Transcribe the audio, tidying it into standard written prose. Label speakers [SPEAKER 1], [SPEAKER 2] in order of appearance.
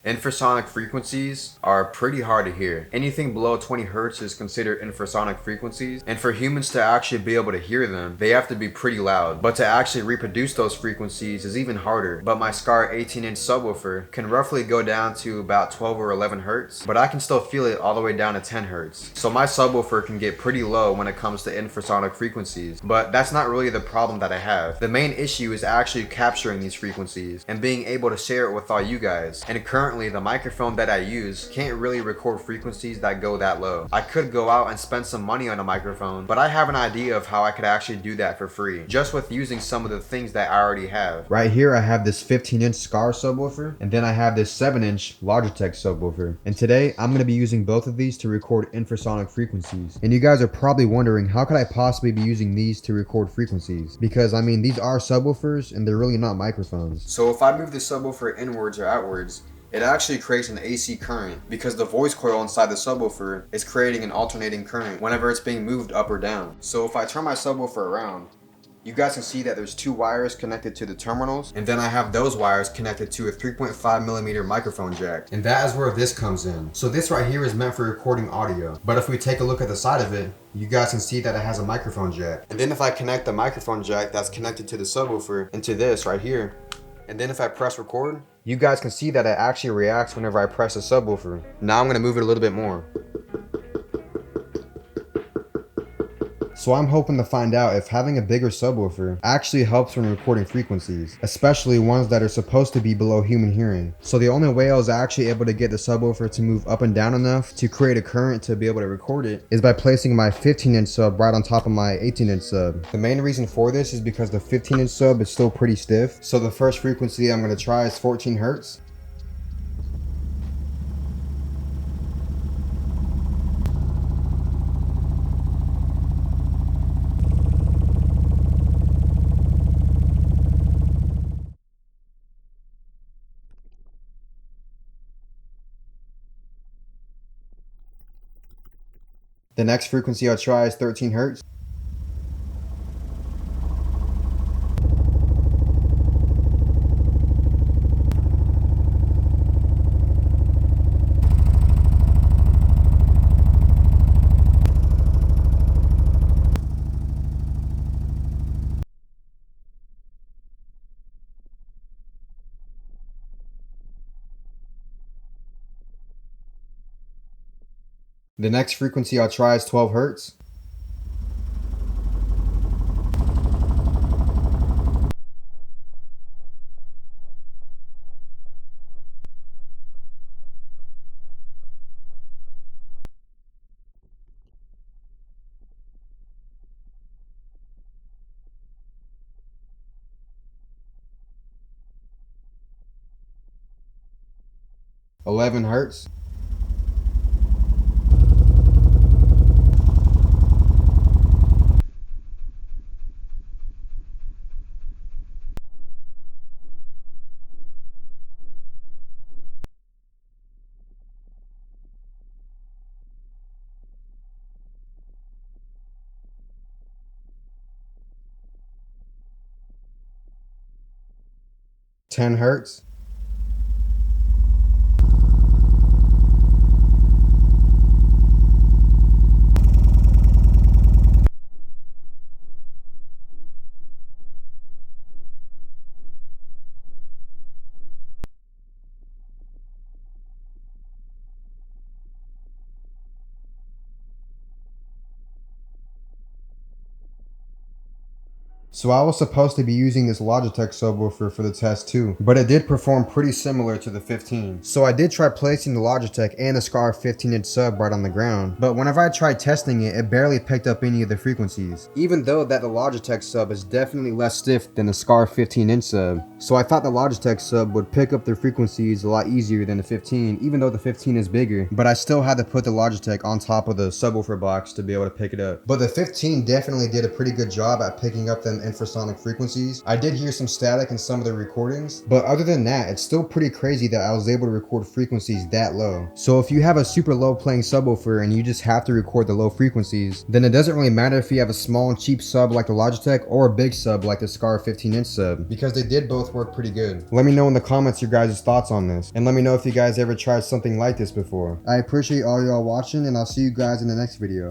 [SPEAKER 1] Infrasonic frequencies are pretty hard to hear. Anything below 20 Hz is considered infrasonic frequencies, and for humans to actually be able to hear them, they have to be pretty loud. But to actually reproduce those frequencies is even harder. But my Skar 18-inch subwoofer can roughly go down to about 12 or 11 Hz, but I can still feel it all the way down to 10 Hz. So my subwoofer can get pretty low when it comes to infrasonic frequencies, but that's not really the problem that I have. The main issue is actually capturing these frequencies and being able to share it with all you guys. And currently, the microphone that I use can't really record frequencies that go that low. I could go out and spend some money on a microphone, but I have an idea of how I could actually do that for free, just with using some of the things that I already have. Right here I have this 15-inch Skar subwoofer, and then I have this 7-inch Logitech subwoofer. And today I'm going to be using both of these to record infrasonic frequencies. And you guys are probably wondering, how could I possibly be using these to record frequencies? Because I mean, these are subwoofers and they're really not microphones. So if I move the subwoofer inwards or outwards, it actually creates an AC current because the voice coil inside the subwoofer is creating an alternating current whenever it's being moved up or down. So if I turn my subwoofer around, you guys can see that there's two wires connected to the terminals, and then I have those wires connected to a 3.5mm microphone jack. And that is where this comes in. So this right here is meant for recording audio. But if we take a look at the side of it, you guys can see that it has a microphone jack. And then if I connect the microphone jack that's connected to the subwoofer into this right here, and then if I press record, you guys can see that it actually reacts whenever I press the subwoofer. Now I'm going to move it a little bit more. So I'm hoping to find out if having a bigger subwoofer actually helps when recording frequencies, especially ones that are supposed to be below human hearing. So the only way I was actually able to get the subwoofer to move up and down enough to create a current to be able to record it is by placing my 15-inch sub right on top of my 18-inch sub. The main reason for this is because the 15-inch sub is still pretty stiff. So the first frequency I'm going to try is 14 Hz. The next frequency I'll try is 13 Hz. The next frequency I'll try is 12 Hz. (11 Hz). (10 Hz). So I was supposed to be using this Logitech subwoofer for the test too, but it did perform pretty similar to the 15. So I did try placing the Logitech and the Skar 15-inch sub right on the ground, but whenever I tried testing it, it barely picked up any of the frequencies, even though that the Logitech sub is definitely less stiff than the Skar 15-inch sub. So I thought the Logitech sub would pick up the frequencies a lot easier than the 15, even though the 15 is bigger, but I still had to put the Logitech on top of the subwoofer box to be able to pick it up. But the 15 definitely did a pretty good job at picking up them than infrasonic frequencies. I did hear some static in some of the recordings, but other than that, it's still pretty crazy that I was able to record frequencies that low. So if you have a super low playing subwoofer and you just have to record the low frequencies, then it doesn't really matter if you have a small and cheap sub like the Logitech or a big sub like the Skar 15-inch sub, because they did both work pretty good. Let me know in the comments your guys' thoughts on this, and let me know if you guys ever tried something like this before. I appreciate all y'all watching, and I'll see you guys in the next video.